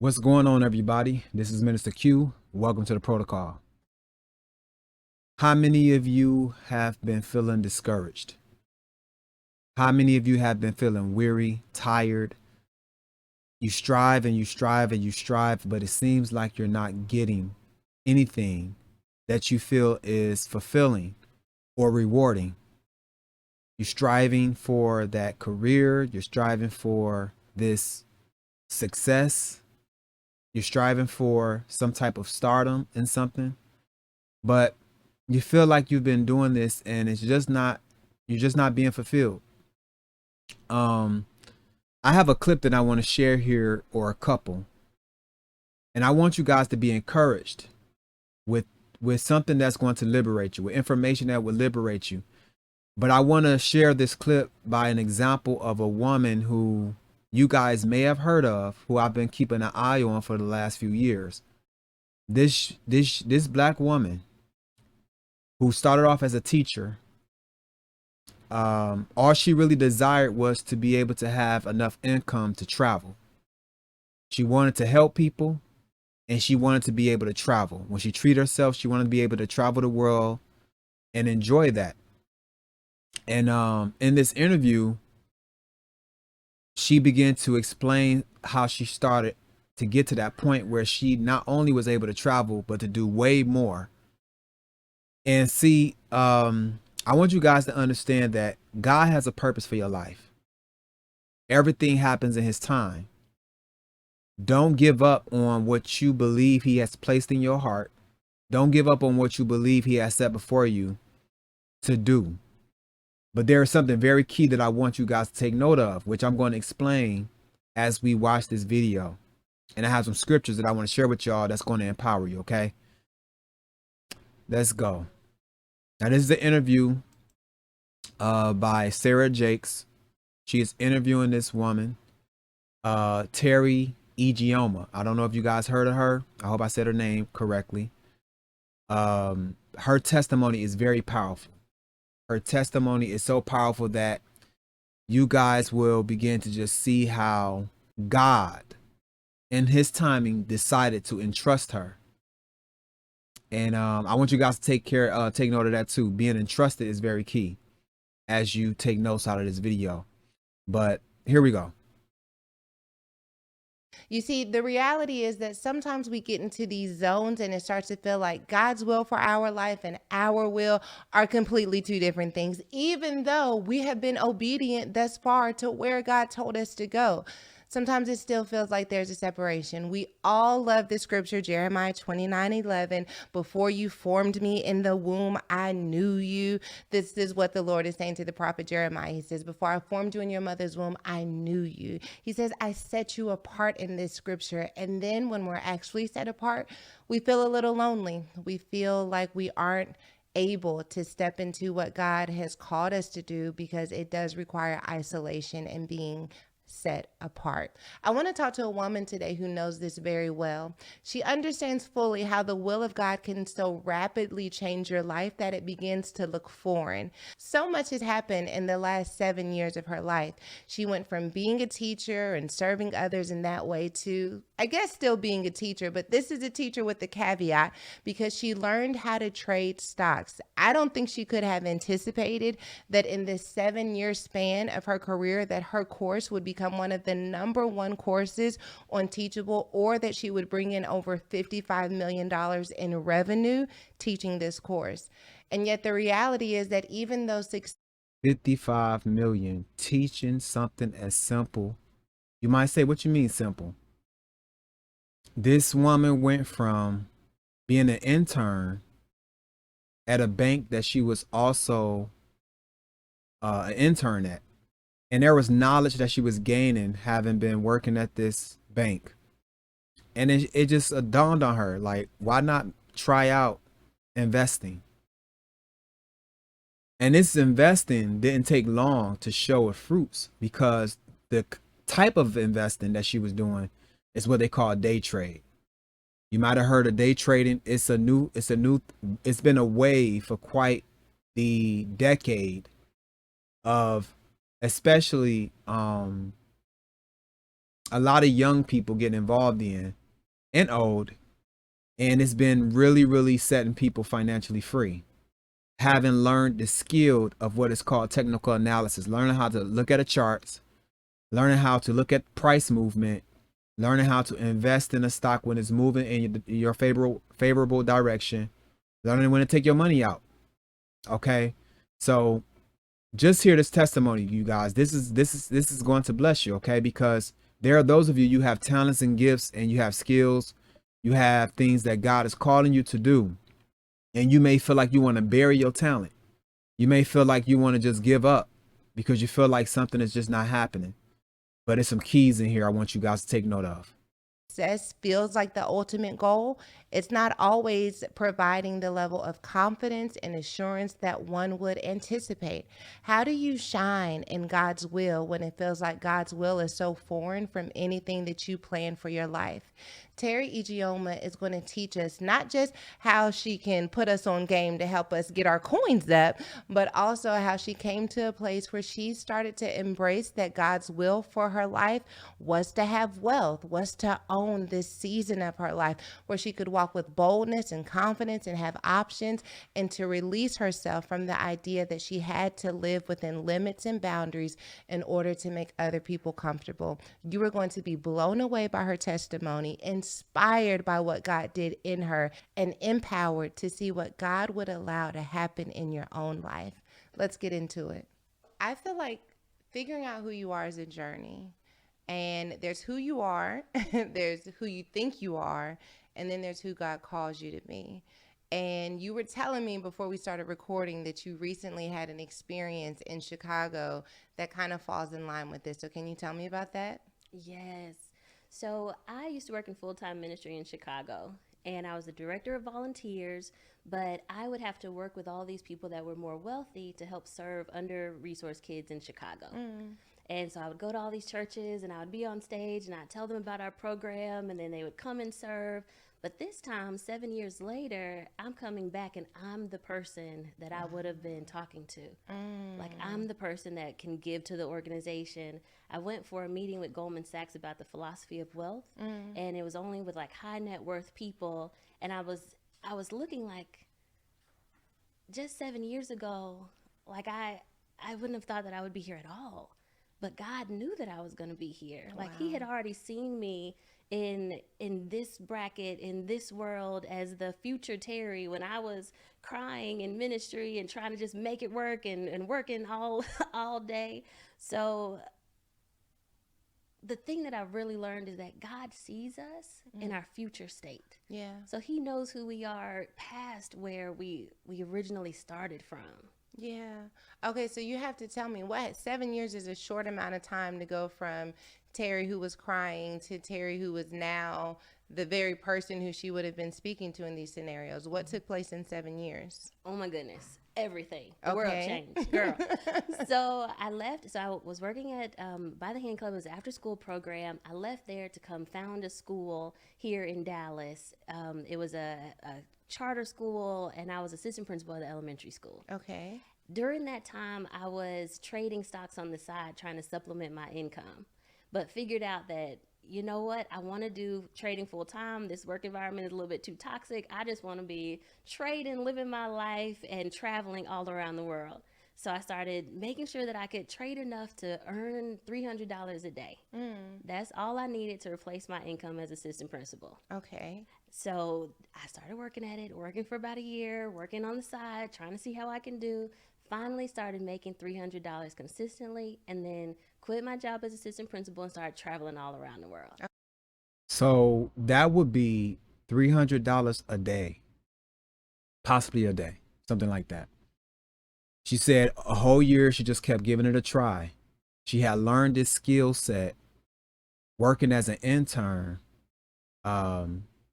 What's going on, everybody? This is Minister Q. Welcome to the protocol. How many of you have been feeling discouraged? How many of you have been feeling weary, tired? You strive and you strive and you strive, but it seems like you're not getting anything that you feel is fulfilling or rewarding. You're striving for that career, you're striving for this success, you're striving for some type of stardom in something, but you feel like you've been doing this and you're just not being fulfilled. Um, I have a clip that I want to share here, or a couple, and I want you guys to be encouraged with with something that's going to liberate you, with information that will liberate you. But I want to share this clip by an example of a woman who you guys may have heard of, who I've been keeping an eye on for the last few years. This black woman who started off as a teacher. All she really desired was to be able to have enough income to travel. She wanted to help people, and she wanted to be able to travel. When she treated herself, she wanted to be able to travel the world and enjoy that. And in this interview, she began to explain how she started to get to that point where she not only was able to travel, but to do way more. And see, I want you guys to understand that God has a purpose for your life. Everything happens in his time. Don't give up on what you believe he has placed in your heart. Don't give up on what you believe he has set before you to do. But there is something very key that I want you guys to take note of, which I'm going to explain as we watch this video. And I have some scriptures that I want to share with y'all that's going to empower you, okay? Let's go. Now, this is an interview by Sarah Jakes. She is interviewing this woman, Teri Ijeoma. I don't know if you guys heard of her. I hope I said her name correctly. Her testimony is very powerful. Her testimony is so powerful that you guys will begin to just see how God, in his timing, decided to entrust her. And I want you guys to take note of that too. Being entrusted is very key as you take notes out of this video. But here we go. You see, the reality is that sometimes we get into these zones and it starts to feel like God's will for our life and our will are completely two different things, even though we have been obedient thus far to where God told us to go. Sometimes it still feels like there's a separation. We all love the scripture, Jeremiah 29:11. Before you formed me in the womb, I knew you. This is what the Lord is saying to the prophet Jeremiah. He says, before I formed you in your mother's womb, I knew you. He says, I set you apart in this scripture. And then when we're actually set apart, we feel a little lonely. We feel like we aren't able to step into what God has called us to do because it does require isolation and being set apart. I want to talk to a woman today who knows this very well. She understands fully how the will of God can so rapidly change your life that it begins to look foreign. So much has happened in the last 7 years of her life. She went from being a teacher and serving others in that way to, I guess, still being a teacher, but this is a teacher with a caveat because she learned how to trade stocks. I don't think she could have anticipated that in this 7 year span of her career that her course would become one of the number one courses on Teachable, or that she would bring in over $55 million in revenue teaching this course. And yet the reality is that even though 55 million teaching something as simple. You might say, what you mean simple? This woman went from being an intern at a bank that she was also an intern at. And there was knowledge that she was gaining having been working at this bank. And it just dawned on her, like, why not try out investing? And this investing didn't take long to show its fruits, because the type of investing that she was doing is what they call day trade. You might have heard of day trading. It's been a wave for quite the decade of, especially a lot of young people getting involved in and old, and it's been really, really setting people financially free. Having learned the skill of what is called technical analysis, learning how to look at the charts, learning how to look at price movement, learning how to invest in a stock when it's moving in your favorable direction, learning when to take your money out. Okay, so just hear this testimony, you guys. This is going to bless you, okay? Because there are those of you, you have talents and gifts, and you have skills, you have things that God is calling you to do, and you may feel like you want to bury your talent. You may feel like you want to just give up because you feel like something is just not happening. But there's some keys in here I want you guys to take note of. Success feels like the ultimate goal, it's not always providing the level of confidence and assurance that one would anticipate. How do you shine in God's will when it feels like God's will is so foreign from anything that you plan for your life? Teri Ijeoma is going to teach us not just how she can put us on game to help us get our coins up, but also how she came to a place where she started to embrace that God's will for her life was to have wealth, was to own this season of her life where she could walk with boldness and confidence and have options, and to release herself from the idea that she had to live within limits and boundaries in order to make other people comfortable. You are going to be blown away by her testimony, inspired by what God did in her, and empowered to see what God would allow to happen in your own life. Let's get into it. I feel like figuring out who you are is a journey. And there's who you are, there's who you think you are, and then there's who God calls you to be. And you were telling me before we started recording that you recently had an experience in Chicago that kind of falls in line with this. So can you tell me about that? Yes. So I used to work in full-time ministry in Chicago, and I was the director of volunteers, but I would have to work with all these people that were more wealthy to help serve under-resourced kids in Chicago. And so I would go to all these churches and I would be on stage and I'd tell them about our program, and then they would come and serve. But this time, 7 years later, I'm coming back and I'm the person that I would have been talking to. Like, I'm the person that can give to the organization. I went for a meeting with Goldman Sachs about the philosophy of wealth, and it was only with like high net worth people. And I was looking like, just 7 years ago, like I wouldn't have thought that I would be here at all. But God knew that I was going to be here. Like, He had already seen me in this bracket, in this world, as the future Teri, when I was crying in ministry and trying to just make it work and working all day. So the thing that I've really learned is that God sees us in our future state. Yeah. So He knows who we are past where we originally started from. Yeah. Okay, so you have to tell me, what 7 years is a short amount of time to go from Teri who was crying to Teri who was now the very person who she would have been speaking to in these scenarios. What took place in 7 years? Oh my goodness. Everything. The world changed, girl. So I left. So I was working at By the Hand Club. It was an after school program. I left there to come found a school here in Dallas. It was a charter school, and I was assistant principal at the elementary school. Okay. During that time, I was trading stocks on the side, trying to supplement my income, but figured out that, you know what, I want to do trading full time. This work environment is a little bit too toxic. I just want to be trading, living my life, and traveling all around the world. So I started making sure that I could trade enough to earn $300 a day. That's all I needed to replace my income as assistant principal. Okay. So I started working at it, working for about a year, working on the side, trying to see how I can do. Finally started making $300 consistently, and then quit my job as assistant principal and started traveling all around the world. So that would be $300 a day, possibly a day, something like that. She said a whole year she just kept giving it a try. She had learned this skill set working as an intern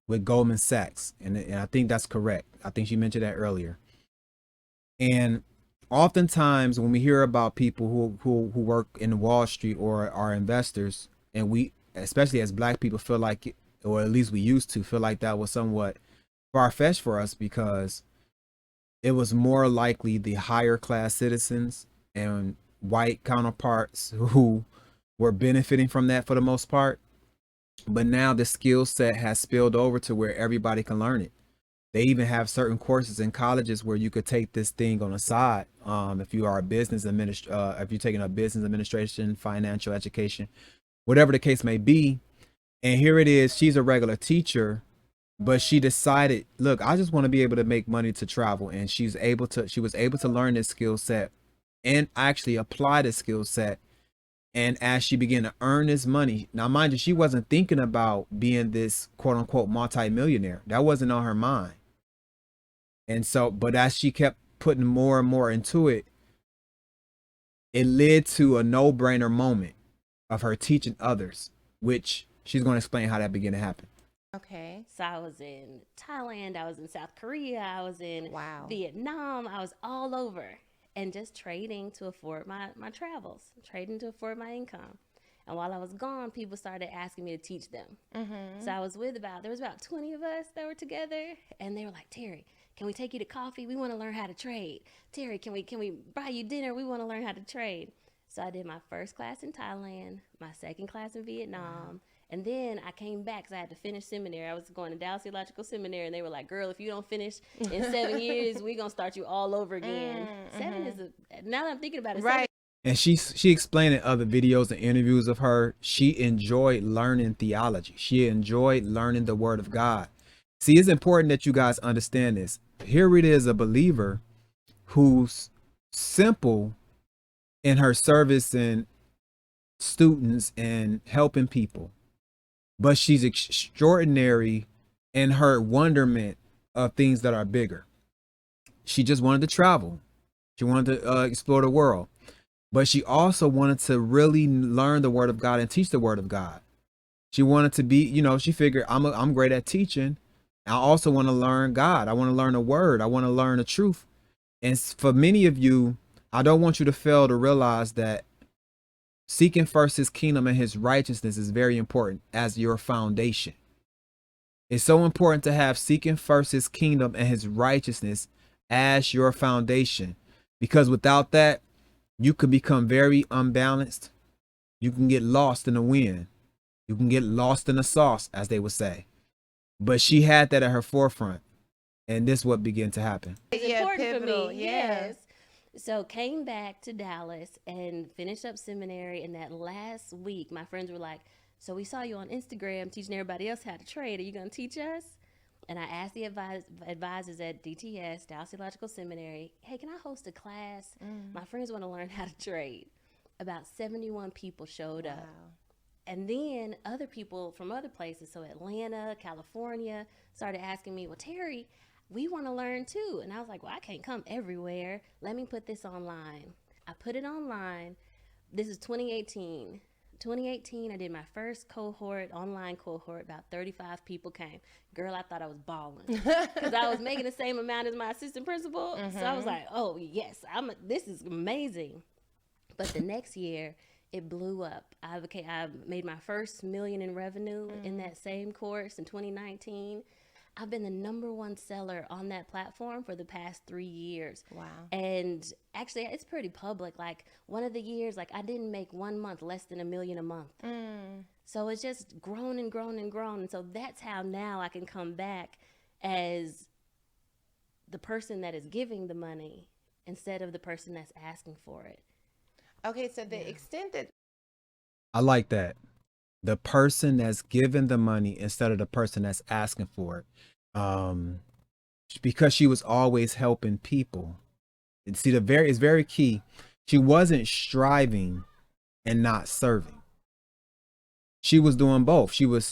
with Goldman Sachs, and I think that's correct. I think she mentioned that earlier. And oftentimes when we hear about people who work in Wall Street or are investors, and we, especially as Black people, feel like it, or at least we used to feel like that was somewhat far-fetched for us, because it was more likely the higher class citizens and white counterparts who were benefiting from that for the most part. But now the skill set has spilled over to where everybody can learn it. They even have certain courses in colleges where you could take this thing on the side. If you are a if you're taking a business administration, financial education, whatever the case may be. And here it is. She's a regular teacher, but she decided, look, I just want to be able to make money to travel. And she was able to learn this skill set and actually apply this skill set. And as she began to earn this money, now mind you, she wasn't thinking about being this quote unquote multimillionaire. That wasn't on her mind. And so, but as she kept putting more and more into it, it led to a no-brainer moment of her teaching others, which she's going to explain how that began to happen. Okay. So I was in Thailand, I was in South Korea, I was in Wow. Vietnam, I was all over, and just trading to afford my travels, trading to afford my income. And while I was gone, people started asking me to teach them. So I was there was about 20 of us that were together, and they were like, Teri, can we take you to coffee? We want to learn how to trade. Teri, can we buy you dinner? We want to learn how to trade. So I did my first class in Thailand, my second class in Vietnam, and then I came back because I had to finish seminary. I was going to Dallas Theological Seminary, and they were like, girl, if you don't finish in 7 years, we're going to start you all over again. Seven is, now that I'm thinking about it, Right. And she explained in other videos and interviews of her, she enjoyed learning theology. She enjoyed learning the word of God. See, it's important that you guys understand this. Here it is, a believer who's simple in her service and students and helping people, but she's extraordinary in her wonderment of things that are bigger. She just wanted to travel. She wanted to explore the world, but she also wanted to really learn the word of God and teach the word of God. She wanted to be, she figured I'm great at teaching. I also want to learn God. I want to learn the word. I want to learn the truth. And for many of you, I don't want you to fail to realize that seeking first his kingdom and his righteousness is very important as your foundation. It's so important to have seeking first his kingdom and his righteousness as your foundation, because without that, you can become very unbalanced. You can get lost in the wind. You can get lost in the sauce, as they would say. But she had that at her forefront, and this is what began to happen. It's Yeah, important pivotal, for me. yeah. Yes. So came back to Dallas and finished up seminary. And that last week, my friends were like, so we saw you on Instagram teaching everybody else how to trade. Are you going to teach us? And I asked the advisors at DTS, Dallas Theological Seminary, hey, can I host a class? My friends want to learn how to trade. About 71 people showed up. And then other people from other places, so Atlanta, California, started asking me, well, Teri, we want to learn too. And I was like, well, I can't come everywhere. Let me put this online. I put it online. This is 2018. 2018, I did my first online cohort. About 35 people came. Girl, I thought I was balling because I was making the same amount as my assistant principal. So I was like, oh, yes, this is amazing. But the next year, it blew up. I made my first $1 million in revenue in that same course in 2019. I've been the #1 seller on that platform for the past 3 years. Wow. And actually, it's pretty public. Like one of the years, like I didn't make 1 month less than $1 million a month. So it's just grown and grown and grown. And so that's how now I can come back as the person that is giving the money instead of the person that's asking for it. Okay, so the extent that I like that. The person that's giving the money instead of the person that's asking for it. Because she was always helping people. And see, it's very key. She wasn't striving and not serving. She was doing both. She was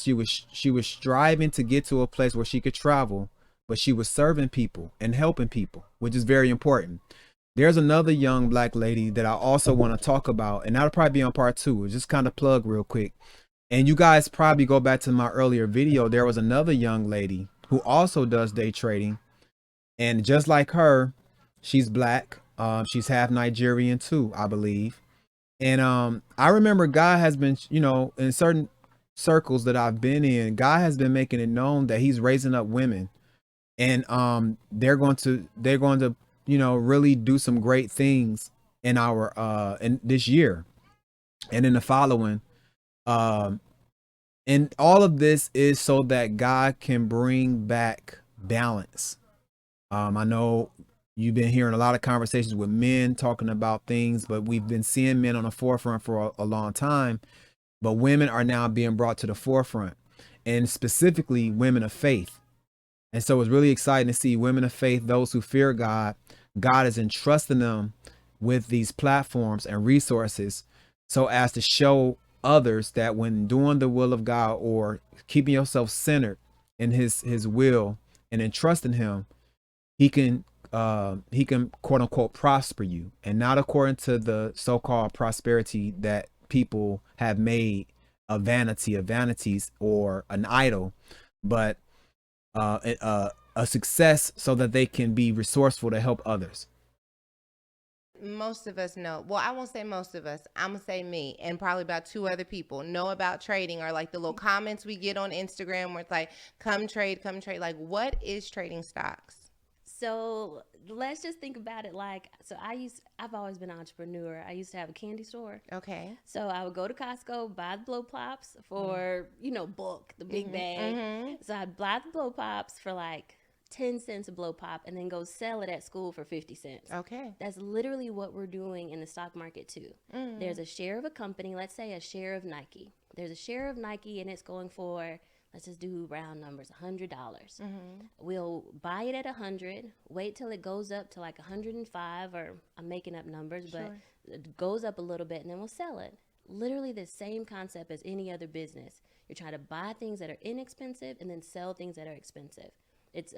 striving to get to a place where she could travel, but she was serving people and helping people, which is very important. There's another young Black lady that I also want to talk about, and that'll probably be on part 2. Just kind of plug real quick. And you guys probably go back to my earlier video. There was another young lady who also does day trading. And just like her, she's Black. She's half Nigerian too, I believe. And I remember God has been, in certain circles that I've been in, God has been making it known that he's raising up women. And they're going to really do some great things in in this year and in the following. And all of this is so that God can bring back balance. I know you've been hearing a lot of conversations with men talking about things, but we've been seeing men on the forefront for a long time. But women are now being brought to the forefront, and specifically women of faith. And so it's really exciting to see women of faith, those who fear God. God is entrusting them with these platforms and resources so as to show others that when doing the will of God or keeping yourself centered in his will and entrusting him, he can quote unquote prosper you, and not according to the so-called prosperity that people have made a vanity of vanities or an idol, but a success so that they can be resourceful to help others. Most of us know. Well, I won't say most of us. I'm going to say me and probably about 2 other people know about trading, or like the little comments we get on Instagram where it's like, come trade, come trade. Like, what is trading stocks? So let's just think about it like, I've always been an entrepreneur. I used to have a candy store. Okay. So I would go to Costco, buy the blow pops for, bulk, the big bag. So I'd buy the blow pops for like 10 cents a blow pop and then go sell it at school for 50 cents. Okay. That's literally what we're doing in the stock market too. There's a share of a company, let's say a share of Nike. There's a share of Nike and it's going for, let's just do round numbers, $100. We'll buy it at 100, wait till it goes up to like 105, or I'm making up numbers, but it goes up a little bit, and then we'll sell it. Literally the same concept as any other business. You're trying to buy things that are inexpensive and then sell things that are expensive. It's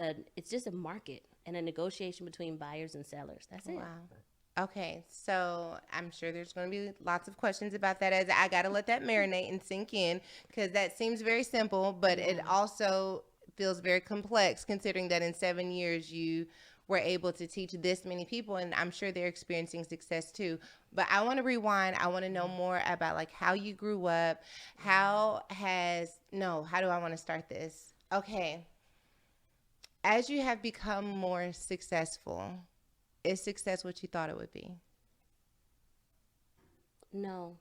just a market and a negotiation between buyers and sellers. That's it. Wow. Okay, so I'm sure there's going to be lots of questions about that, as I got to let that marinate and sink in, because that seems very simple, but it also feels very complex considering that in 7 years you were able to teach this many people, and I'm sure they're experiencing success too. But I want to rewind. I want to know more about like how you grew up. How do I want to start this? Okay. As you have become more successful, is success what you thought it would be? No.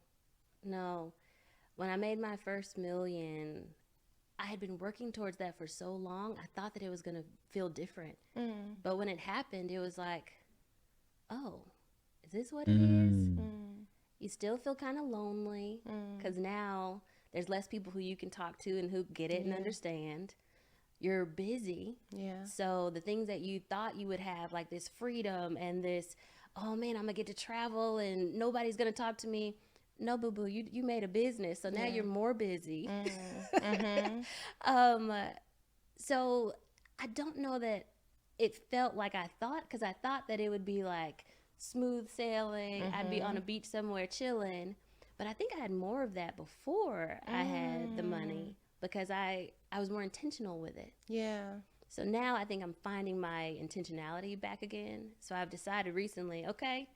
When I made my first million, I had been working towards that for so long. I thought that it was going to feel different. But when it happened, it was like, oh, is this what it is? You still feel kind of lonely because now there's less people who you can talk to and who get it and understand. You're busy. Yeah. So the things that you thought you would have, like this freedom and this, oh man, I'm gonna get to travel and nobody's gonna talk to me. No, boo-boo, you made a business, so now you're more busy. So I don't know that it felt like I thought, because I thought that it would be like smooth sailing. I'd be on a beach somewhere chilling. But I think I had more of that before I had the money, because I was more intentional with it. Yeah. So now I think I'm finding my intentionality back again. So I've decided recently, okay,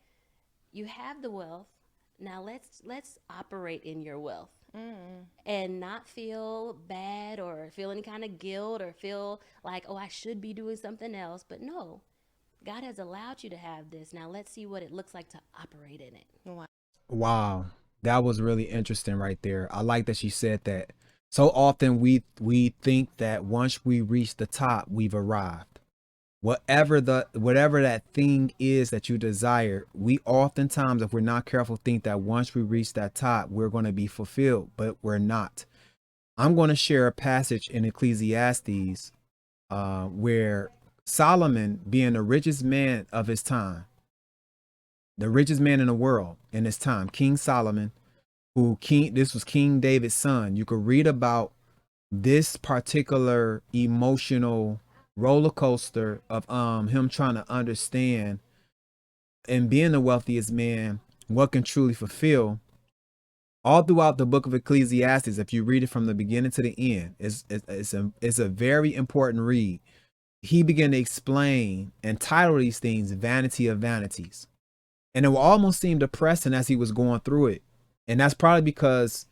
you have the wealth. Now let's operate in your wealth and not feel bad or feel any kind of guilt or feel like, oh, I should be doing something else. But no, God has allowed you to have this. Now let's see what it looks like to operate in it. Wow. That was really interesting right there. I like that she said that. So often we think that once we reach the top, we've arrived. Whatever that thing is that you desire, we oftentimes, if we're not careful, think that once we reach that top, we're going to be fulfilled, but we're not. I'm going to share a passage in Ecclesiastes where Solomon, being the richest man of his time, the richest man in the world in his time, King Solomon, this was King David's son. You could read about this particular emotional roller coaster of him trying to understand, and being the wealthiest man, what can truly fulfill. All throughout the book of Ecclesiastes, if you read it from the beginning to the end, it's a very important read. He began to explain and title these things Vanity of Vanities. And it will almost seem depressing as he was going through it. And that's probably because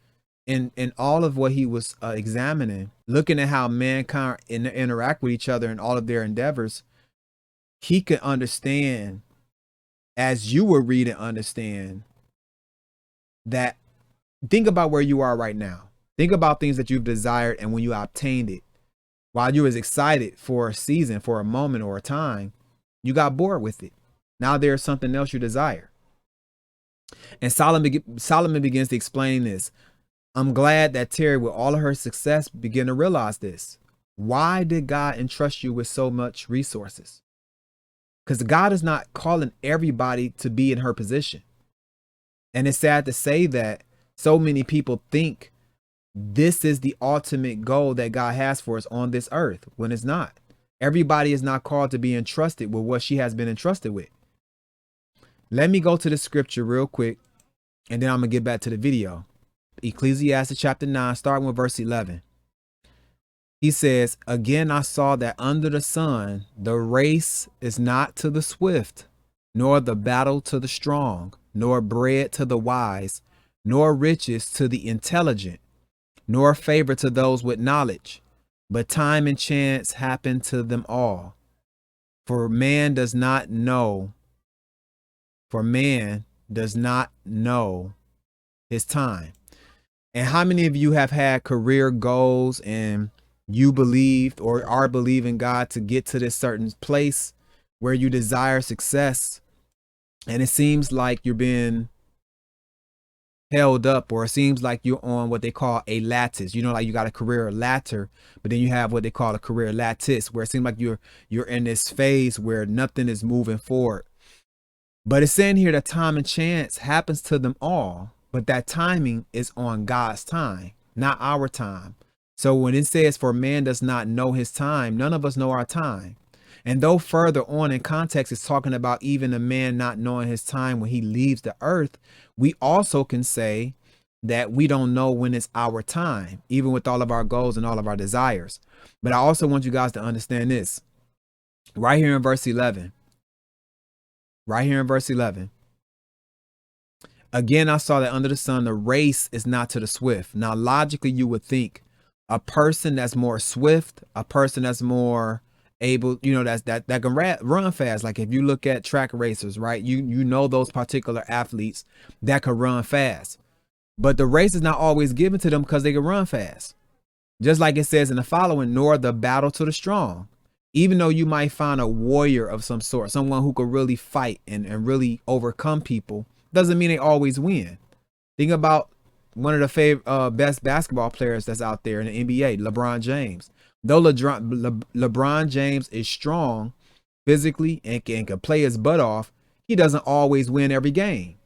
in all of what he was examining, looking at how mankind interact with each other in all of their endeavors, he could understand, as you would read and understand, that think about where you are right now. Think about things that you've desired, and when you obtained it, while you was excited for a season, for a moment or a time, you got bored with it. Now there's something else you desire. And Solomon begins to explain this. I'm glad that Teri, with all of her success, began to realize this. Why did God entrust you with so much resources? Because God is not calling everybody to be in her position. And it's sad to say that so many people think this is the ultimate goal that God has for us on this earth, when it's not. Everybody is not called to be entrusted with what she has been entrusted with. Let me go to the scripture real quick, and then I'm going to get back to the video. Ecclesiastes chapter 9, starting with verse 11. He says, again, I saw that under the sun, the race is not to the swift, nor the battle to the strong, nor bread to the wise, nor riches to the intelligent, nor favor to those with knowledge, but time and chance happen to them all. For man does not know his time. And how many of you have had career goals and you believed or are believing God to get to this certain place where you desire success, and it seems like you're being held up, or it seems like you're on what they call a lattice? You know, like you got a career ladder, but then you have what they call a career lattice, where it seems like you're in this phase where nothing is moving forward. But it's saying here that time and chance happens to them all, but that timing is on God's time, not our time. So when it says, for man does not know his time, none of us know our time. And though further on in context, it's talking about even a man not knowing his time when he leaves the earth, we also can say that we don't know when it's our time, even with all of our goals and all of our desires. But I also want you guys to understand this right here in verse 11. Right here in verse 11. Again, I saw that under the sun, the race is not to the swift. Now, logically, you would think a person that's more swift, a person that's more able, you know, that can run fast. Like if you look at track racers, right? You know those particular athletes that can run fast. But the race is not always given to them because they can run fast. Just like it says in the following, nor the battle to the strong. Even though you might find a warrior of some sort, someone who could really fight and really overcome people, doesn't mean they always win. Think about one of the best basketball players that's out there in the NBA, LeBron James. Though LeBron James is strong physically and can play his butt off, he doesn't always win every game.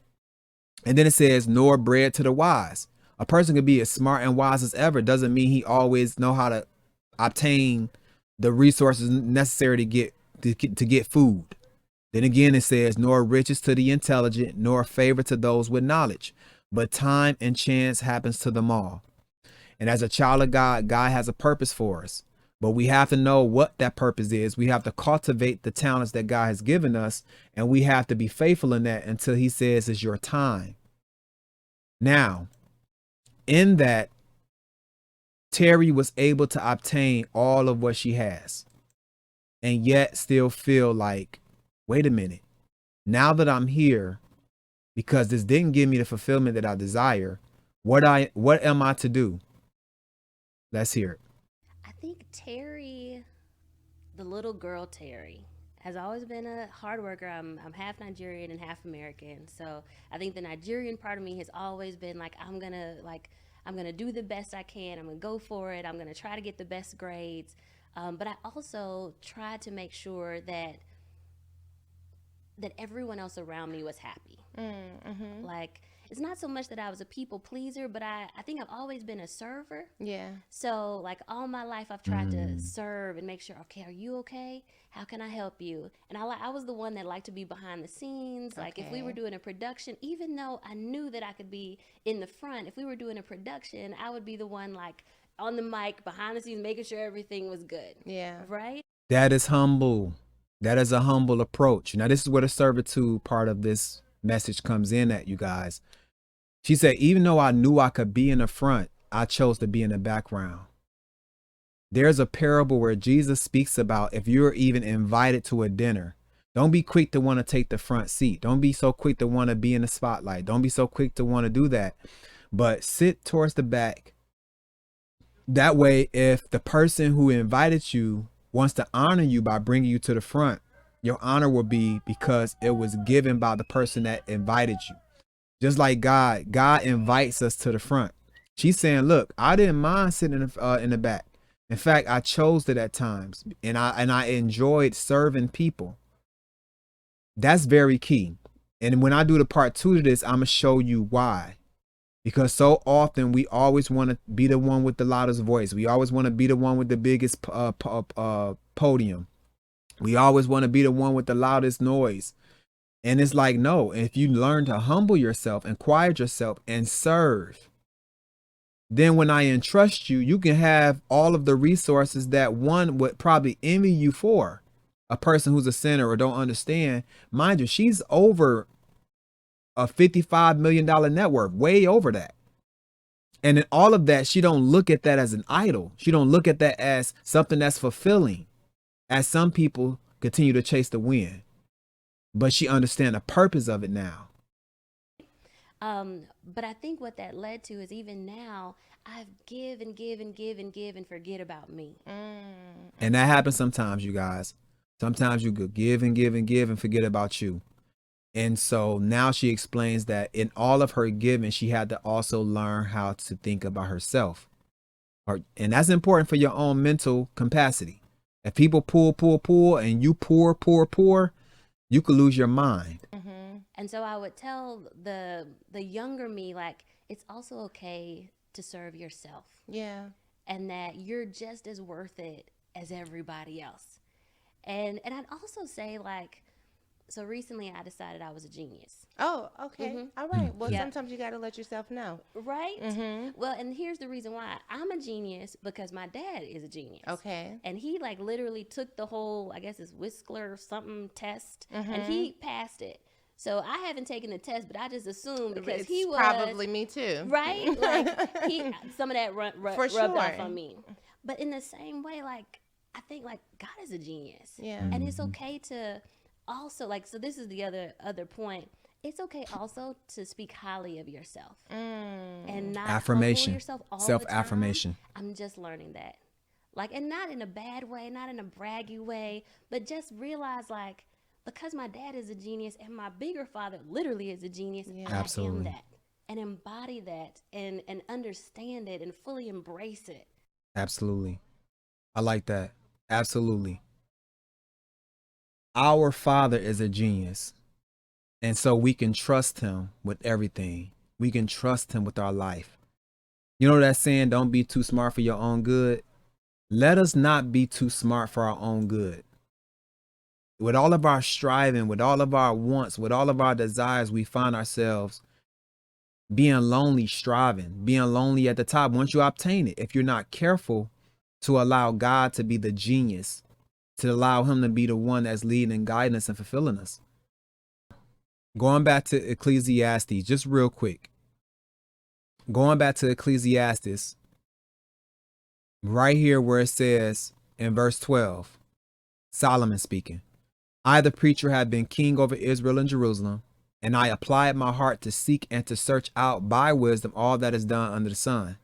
And then it says, nor bread to the wise. A person can be as smart and wise as ever. Doesn't mean he always know how to obtain the resources necessary to get food. Then again, it says, nor riches to the intelligent, nor favor to those with knowledge, but time and chance happens to them all. And as a child of God, God has a purpose for us, but we have to know what that purpose is. We have to cultivate the talents that God has given us, and we have to be faithful in that until he says it's your time. Now, in that, Teri was able to obtain all of what she has and yet still feel like, wait a minute, now that I'm here, because this didn't give me the fulfillment that I desire, what am I to do? Let's hear it. I think Teri, the little girl Teri, has always been a hard worker. I'm half Nigerian and half American, so I think the Nigerian part of me has always been like, I'm gonna do the best I can. I'm gonna go for it. I'm gonna try to get the best grades. But I also tried to make sure that everyone else around me was happy. Mm-hmm. Like, it's not so much that I was a people pleaser, but I think I've always been a server. Yeah. So, like, all my life I've tried to serve and make sure, okay, are you okay? How can I help you? And I was the one that liked to be behind the scenes. Like, if we were doing a production, even though I knew that I could be in the front, if we were doing a production, I would be the one, like, on the mic, behind the scenes, making sure everything was good. Yeah. Right? That is humble. That is a humble approach. Now, this is where the servitude part of this message comes in at, you guys. She said, even though I knew I could be in the front, I chose to be in the background. There's a parable where Jesus speaks about if you're even invited to a dinner, don't be quick to want to take the front seat. Don't be so quick to want to be in the spotlight. Don't be so quick to want to do that. But sit towards the back That way, if the person who invited you wants to honor you by bringing you to the front, your honor will be because it was given by the person that invited you. Just like God invites us to the front. She's saying, look, I didn't mind sitting in the back. In fact, I chose it at times, and I enjoyed serving people. That's very key. And when I do the part 2 to this, I'm gonna show you why. Because so often we always want to be the one with the loudest voice. We always want to be the one with the biggest podium. We always want to be the one with the loudest noise. And it's like, no, if you learn to humble yourself and quiet yourself and serve, then when I entrust you, you can have all of the resources that one would probably envy you for. A person who's a sinner or don't understand, mind you, she's over a $55 million net worth, way over that. And in all of that, she don't look at that as an idol. She don't look at that as something that's fulfilling, as some people continue to chase the wind. But she understands the purpose of it now. But I think what that led to is even now, I've give and give and give and give and forget about me. And that happens sometimes, you guys. Sometimes you could give and give and give and forget about you. And so now she explains that in all of her giving, she had to also learn how to think about herself. And that's important for your own mental capacity. If people pull, and you pour, you could lose your mind. And so I would tell the younger me, like, it's also okay to serve yourself. Yeah. And that you're just as worth it as everybody else. And I'd also say, like, so recently I decided I was a genius. Oh, okay. All right. Well, Yeah. sometimes you got to let yourself know. Right? Well, and here's the reason why. I'm a genius because my dad is a genius. Okay. And he, like, literally took the whole, I guess it's Whistler something test, and he passed it. So I haven't taken the test, but I just assumed because It's he was probably me too. right. Like some of that rubbed sure. off on me. But in the same way, like, I think, like, God is a genius. Yeah. And it's okay to also, like, so this is the other point. It's okay also to speak highly of yourself and not Affirmation. humble yourself all Self-affirmation. the time. I'm just learning that, like, and not in a bad way, not in a braggy way, but just realize, like, because my dad is a genius and my bigger father literally is a genius, I Absolutely. am that, and embody that, and understand it and fully embrace it. Absolutely. I like that. Absolutely. Our Father is a genius. And so we can trust him with everything. We can trust him with our life. You know that saying, don't be too smart for your own good? Let us not be too smart for our own good. With all of our striving, with all of our wants, with all of our desires, we find ourselves being lonely, striving, being lonely at the top once you obtain it. If you're not careful to allow God to be the genius, to allow him to be the one that's leading and guiding us and fulfilling us. Going back to Ecclesiastes, just real quick. Going back to Ecclesiastes, right here where it says in verse 12, Solomon speaking, I, the preacher, have been king over Israel and Jerusalem, and I applied my heart to seek and to search out by wisdom all that is done under the sun.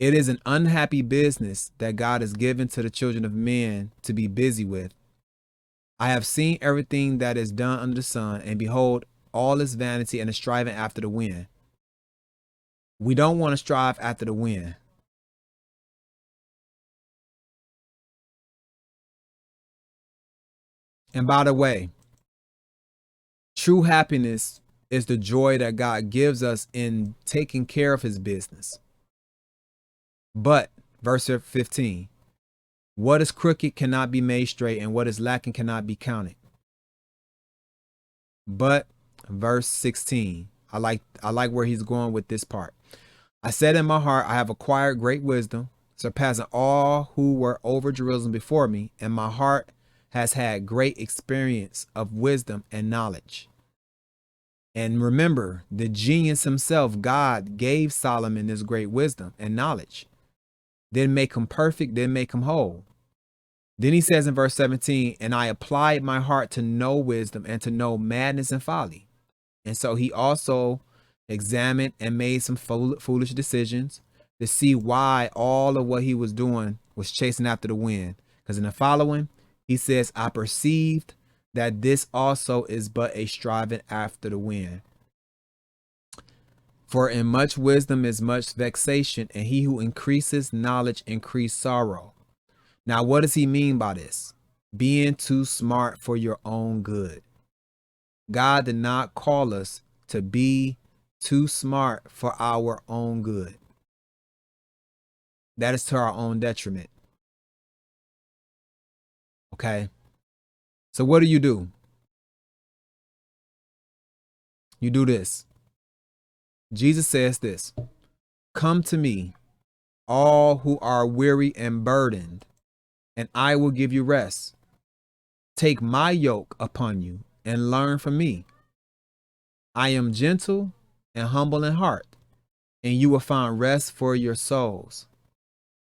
It is an unhappy business that God has given to the children of men to be busy with. I have seen everything that is done under the sun, and behold, all is vanity and is striving after the wind. We don't want to strive after the wind. And by the way, true happiness is the joy that God gives us in taking care of his business. But, verse 15, what is crooked cannot be made straight, and what is lacking cannot be counted. But, verse 16, I like where he's going with this part. I said in my heart, I have acquired great wisdom, surpassing all who were over Jerusalem before me, and my heart has had great experience of wisdom and knowledge. And remember, the genius himself, God, gave Solomon this great wisdom and knowledge. Then make him perfect, then make him whole. Then he says in verse 17, and I applied my heart to know wisdom and to know madness and folly. And so he also examined and made some foolish decisions, to see why all of what he was doing was chasing after the wind. Because in the following, he says, I perceived that this also is but a striving after the wind. For in much wisdom is much vexation, and he who increases knowledge increase sorrow. Now, what does he mean by this? Being too smart for your own good. God did not call us to be too smart for our own good. That is to our own detriment. Okay? So what do? You do this. Jesus says this, come to me, all who are weary and burdened, and I will give you rest. Take my yoke upon you and learn from me. I am gentle and humble in heart, and you will find rest for your souls.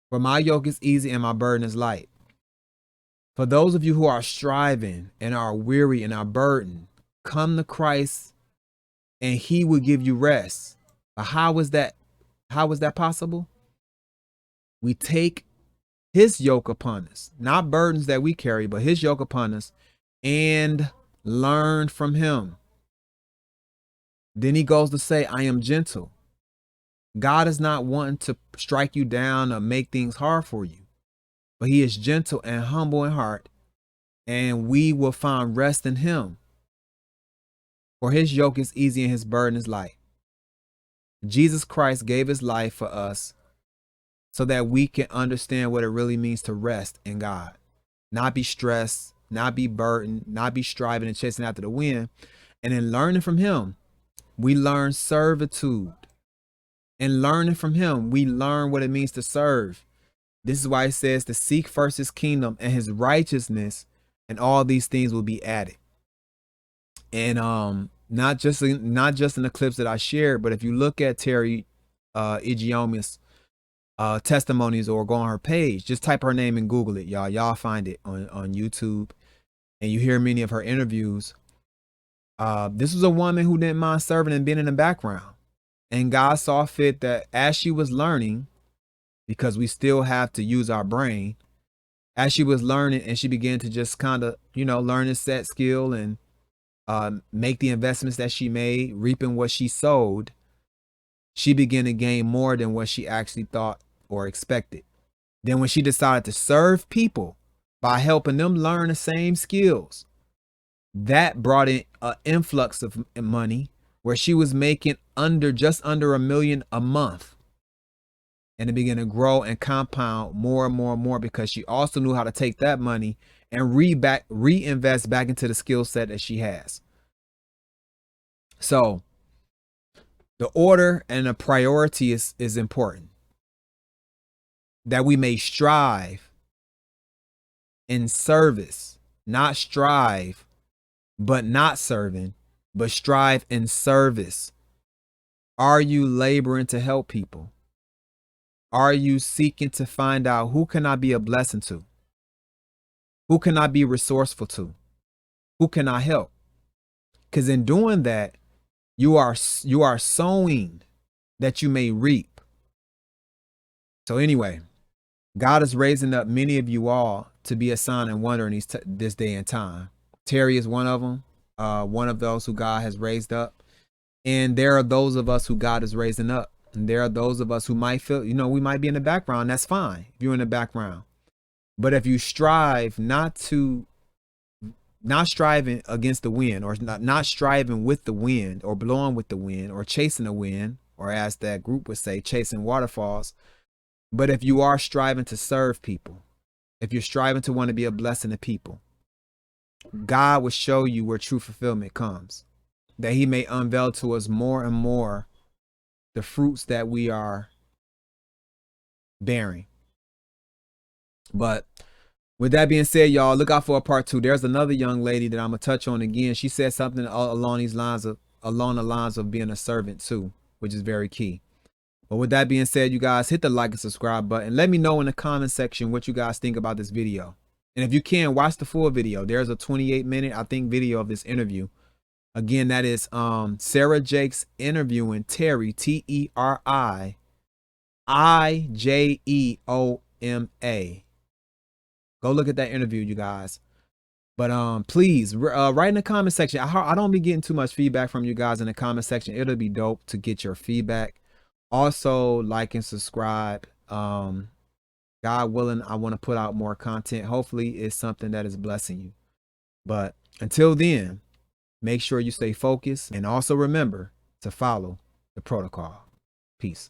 For my yoke is easy and my burden is light. For those of you who are striving and are weary and are burdened, come to Christ and he will give you rest. But how is that? How is that possible? We take his yoke upon us, not burdens that we carry, but his yoke upon us, and learn from him. Then he goes to say, I am gentle. God is not wanting to strike you down or make things hard for you, but he is gentle and humble in heart, and we will find rest in him. For his yoke is easy and his burden is light. Jesus Christ gave his life for us so that we can understand what it really means to rest in God. Not be stressed, not be burdened, not be striving and chasing after the wind. And in learning from him, we learn servitude. In learning from him, we learn what it means to serve. This is why it says to seek first his kingdom and his righteousness, and all these things will be added. And not just in the clips that I shared, but if you look at Teri Ijeoma's testimonies or go on her page, just type her name and Google it, y'all. Y'all find it on YouTube, and you hear many of her interviews. This was a woman who didn't mind serving and being in the background. And God saw fit that as she was learning, because we still have to use our brain, as she was learning and she began to just kind of, learn this set skill and make the investments that she made, reaping what she sowed, she began to gain more than what she actually thought or expected. Then when she decided to serve people by helping them learn the same skills, that brought in an influx of money where she was making just under $1 million a month. And it began to grow and compound more and more and more, because she also knew how to take that money and reinvest back into the skill set that she has. So the order and the priority is important. That we may strive in service, not strive, but not serving, but strive in service. Are you laboring to help people? Are you seeking to find out who can I be a blessing to? Who can I be resourceful to? Who can I help? Because in doing that, you are sowing that you may reap. So anyway, God is raising up many of you all to be a sign and wonder in this day and time. Teri is one of them, one of those who God has raised up. And there are those of us who God is raising up. And there are those of us who might feel, we might be in the background. That's fine if you're in the background. But if you strive not striving against the wind, or not striving with the wind, or blowing with the wind, or chasing the wind, or as that group would say, chasing waterfalls. But if you are striving to serve people, if you're striving to want to be a blessing to people, God will show you where true fulfillment comes, that he may unveil to us more and more the fruits that we are bearing. But with that being said, y'all, look out for a part 2. There's another young lady that I'm gonna touch on again. She said something along the lines of being a servant too, which is very key. But with that being said, you guys, hit the like and subscribe button. Let me know in the comment section what you guys think about this video. And if you can, watch the full video. There's a 28-minute, I think, video of this interview. Again, that is Sarah Jakes interviewing Teri, Teri Ijeoma. Go look at that interview, you guys. But please write in the comment section. I don't be getting too much feedback from you guys in the comment section. It'll be dope to get your feedback. Also, like and subscribe. God willing, I want to put out more content. Hopefully it's something that is blessing you. But until then, make sure you stay focused and also remember to follow the protocol. Peace.